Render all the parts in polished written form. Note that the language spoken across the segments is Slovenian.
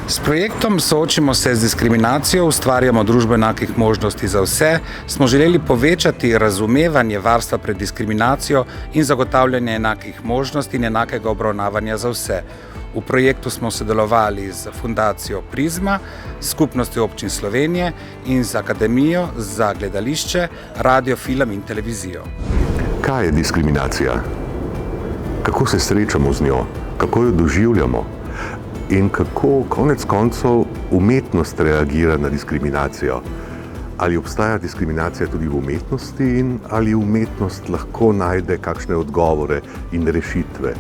S projektom Soočimo se z diskriminacijo, ustvarjamo družbo enakih možnosti za vse, smo želeli povečati razumevanje varstva pred diskriminacijo in zagotavljanje enakih možnosti in enakega obravnavanja za vse. V projektu smo sodelovali z Fundacijo Prizma, Skupnostjo občin Slovenije in z Akademijo za gledališče, radio, film in televizijo. Kaj je diskriminacija? Kako se srečamo z njo? Kako jo doživljamo? In kako konec koncev umetnost reagira na diskriminacijo? Ali obstaja diskriminacija tudi v umetnosti in ali umetnost lahko najde kakšne odgovore in rešitve?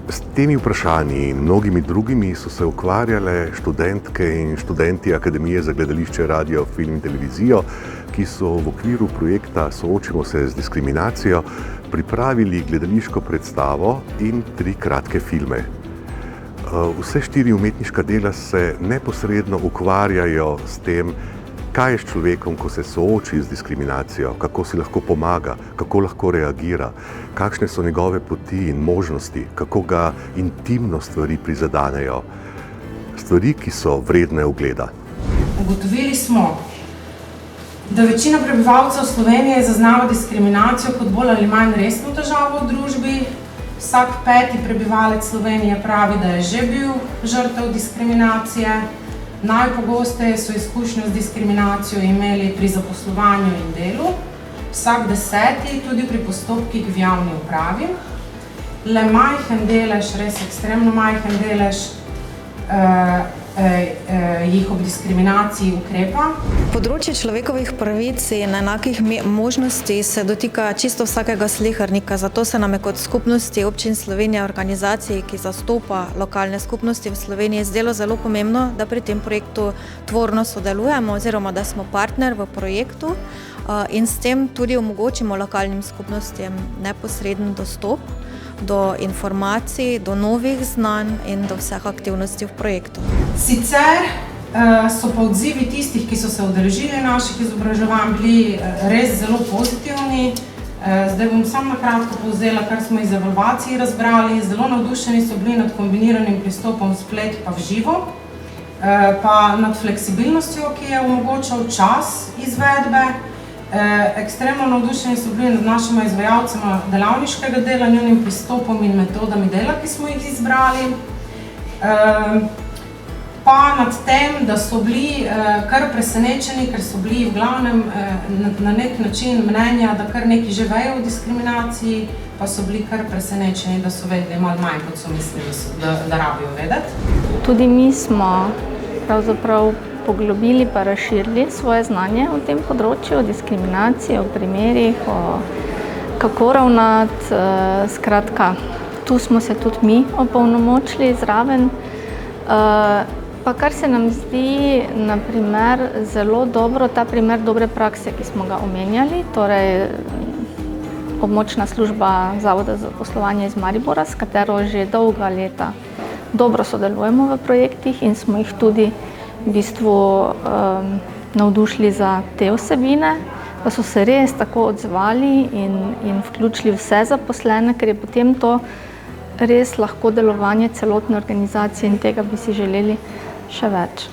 S temi vprašanji in mnogimi drugimi so se ukvarjale študentke in študenti Akademije za gledališče, radio, film in televizijo, ki so v okviru projekta Soočimo se z diskriminacijo pripravili gledališko predstavo in 3 kratke filme. Vse 4 umetniška dela se neposredno ukvarjajo s tem, kaj je s človekom, ko se sooči z diskriminacijo, kako si lahko pomaga, kako lahko reagira, kakšne so njegove poti in možnosti, kako ga intimno stvari prizadanejo, stvari, ki so vredne ogleda. Ugotovili smo, da večina prebivalcev Slovenije zaznava diskriminacijo kot bolj ali manj resno težavo v družbi. Vsak 5. prebivalec Slovenije pravi, da je že bil žrtev diskriminacije. Najpogosteje so izkušnje z diskriminacijo imeli pri zaposlovanju in delu. Vsak 10. tudi pri postopkih v javni upravi. Le majhen delež, res ekstremno majhen delež, jih ob diskriminaciji ukrepa. Področje človekovih pravic in enakih možnosti se dotika čisto vsakega slehernika, zato se nam je kot Skupnosti občin Slovenije, organizaciji, ki zastopa lokalne skupnosti v Sloveniji, zdelo zelo pomembno, da pri tem projektu tvorno sodelujemo oziroma da smo partner v projektu in s tem tudi omogočimo lokalnim skupnostim neposreden dostop do informacij, do novih znanj in do vseh aktivnosti v projektu. Sicer so pa odzivi tistih, ki so se udeležili naših izobraževanj, bili res zelo pozitivni. Zdaj bom samo na kratko povzela, kar smo iz evalvacij razbrali. Zelo navdušeni so bili nad kombiniranim pristopom splet pa v živo, pa nad fleksibilnostjo, ki je omogočal čas izvedbe. Ekstremno navdušeni so bili nad našima izvajalcema delavniškega dela, njunim pristopom in metodami dela, ki smo jih izbrali. Pa nad tem, da so bili kar presenečeni, ker so bili v glavnem na nek način mnenja, da kar nekaj že vejo o diskriminaciji, pa so bili kar presenečeni, da so vedeli malo manj, kot so mislili, da rabijo vedeti. Tudi mi smo pravzaprav poglobili pa razširili svoje znanje o tem področju, o diskriminaciji, o primerih, kako ravnati. Skratka, tu smo se tudi mi opolnomočili zraven. Pa kar se nam zdi, na primer, zelo dobro, ta primer dobre prakse, ki smo ga omenjali, torej območna služba Zavoda za zaposlovanje iz Maribora, s katero že dolga leta dobro sodelujemo v projektih in smo jih tudi v bistvu navdušili za te vsebine, da so se res tako odzvali in vključili vse zaposlene, ker je potem to res lahko delovanje celotne organizacije in tega bi si želeli še več.